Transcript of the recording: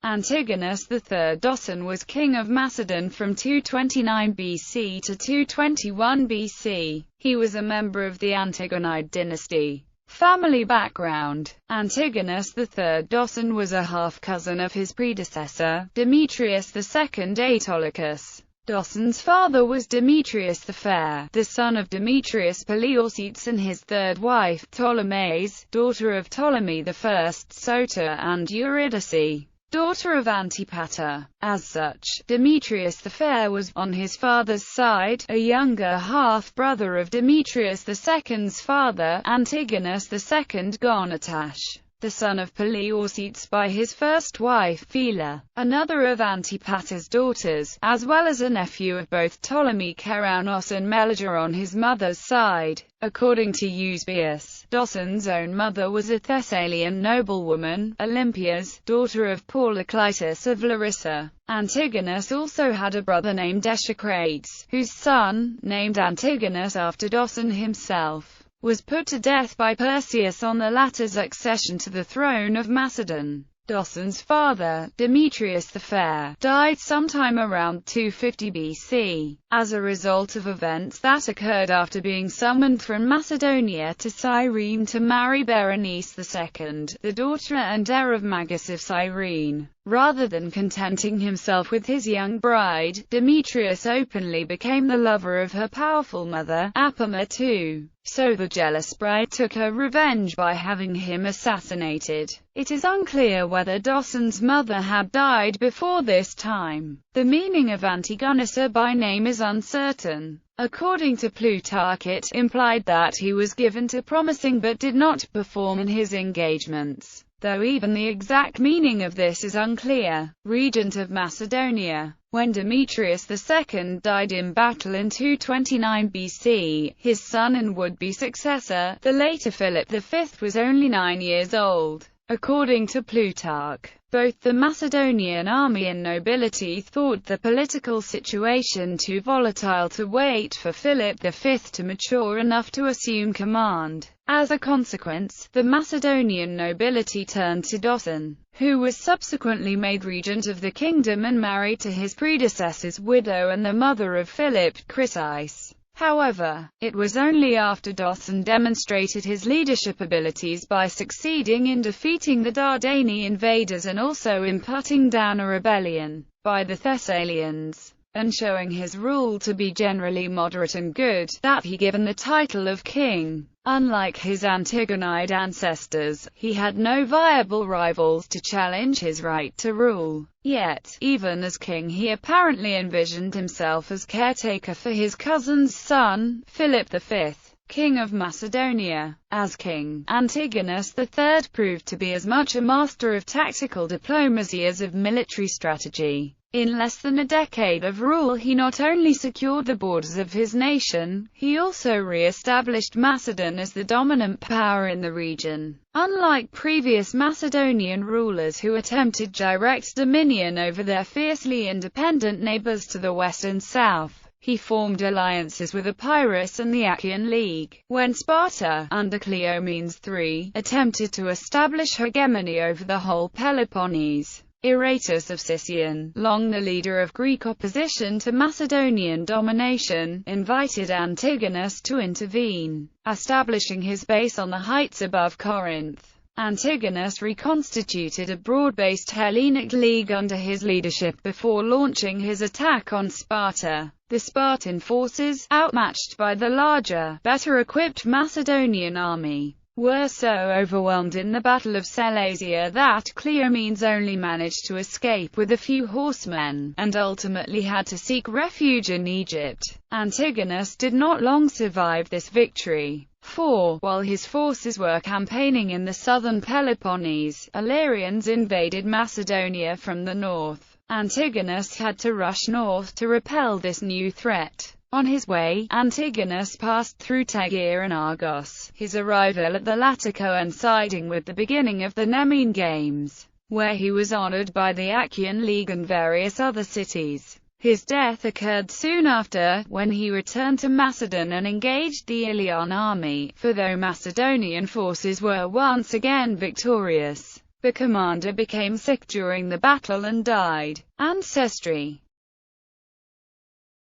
Antigonus III Doson was king of Macedon from 229 BC to 221 BC. He was a member of the Antigonid dynasty. Family background: Antigonus III Doson was a half-cousin of his predecessor, Demetrius II Autolycus. Doson's father was Demetrius the Fair, the son of Demetrius Poliorcetes and his third wife, Ptolemais, daughter of Ptolemy I Soter, and Eurydice, daughter of Antipater. As such, Demetrius the Fair was, on his father's side, a younger half-brother of Demetrius II's father, Antigonus II Gonatash, the son of Poliorcetes by his first wife, Phila, another of Antipater's daughters, as well as a nephew of both Ptolemy Keraunos and Meleger on his mother's side. According to Eusebius, Doson's own mother was a Thessalian noblewoman, Olympias, daughter of Polyclitus of Larissa. Antigonus also had a brother named Echecrates, whose son, named Antigonus after Doson himself, was put to death by Perseus on the latter's accession to the throne of Macedon. Doson's father, Demetrius the Fair, died sometime around 250 BC, as a result of events that occurred after being summoned from Macedonia to Cyrene to marry Berenice II, the daughter and heir of Magas of Cyrene. Rather than contenting himself with his young bride, Demetrius openly became the lover of her powerful mother, Apama II. So the jealous bride took her revenge by having him assassinated. It is unclear whether Doson's mother had died before this time. The meaning of Antigonus by name is uncertain. According to Plutarch, it implied that he was given to promising but did not perform in his engagements, though even the exact meaning of this is unclear. Regent of Macedonia. When Demetrius II died in battle in 229 BC, his son and would-be successor, the later Philip V, was only 9 years old. According to Plutarch, both the Macedonian army and nobility thought the political situation too volatile to wait for Philip V to mature enough to assume command. As a consequence, the Macedonian nobility turned to Doson, who was subsequently made regent of the kingdom and married to his predecessor's widow and the mother of Philip, Chrysis. However, it was only after Doson demonstrated his leadership abilities by succeeding in defeating the Dardani invaders and also in putting down a rebellion by the Thessalians, and showing his rule to be generally moderate and good, that he given the title of king. Unlike his Antigonid ancestors, he had no viable rivals to challenge his right to rule. Yet, even as king, he apparently envisioned himself as caretaker for his cousin's son, Philip V, king of Macedonia. As king, Antigonus III proved to be as much a master of tactical diplomacy as of military strategy. In less than a decade of rule, he not only secured the borders of his nation, he also re-established Macedon as the dominant power in the region. Unlike previous Macedonian rulers who attempted direct dominion over their fiercely independent neighbors to the west and south, he formed alliances with Epirus and the Achaean League. When Sparta, under Cleomenes III, attempted to establish hegemony over the whole Peloponnese, Aratus of Sicyon, long the leader of Greek opposition to Macedonian domination, invited Antigonus to intervene, establishing his base on the heights above Corinth. Antigonus reconstituted a broad-based Hellenic League under his leadership before launching his attack on Sparta. The Spartan forces, outmatched by the larger, better-equipped Macedonian army, were so overwhelmed in the Battle of Sellasia that Cleomenes only managed to escape with a few horsemen, and ultimately had to seek refuge in Egypt. Antigonus did not long survive this victory, for, while his forces were campaigning in the southern Peloponnese, Illyrians invaded Macedonia from the north. Antigonus had to rush north to repel this new threat. On his way, Antigonus passed through Tegea and Argos, his arrival at the latter coinciding with the beginning of the Nemean Games, where he was honored by the Achaean League and various other cities. His death occurred soon after, when he returned to Macedon and engaged the Ilion army, for though Macedonian forces were once again victorious, The commander became sick during the battle and died. Ancestry.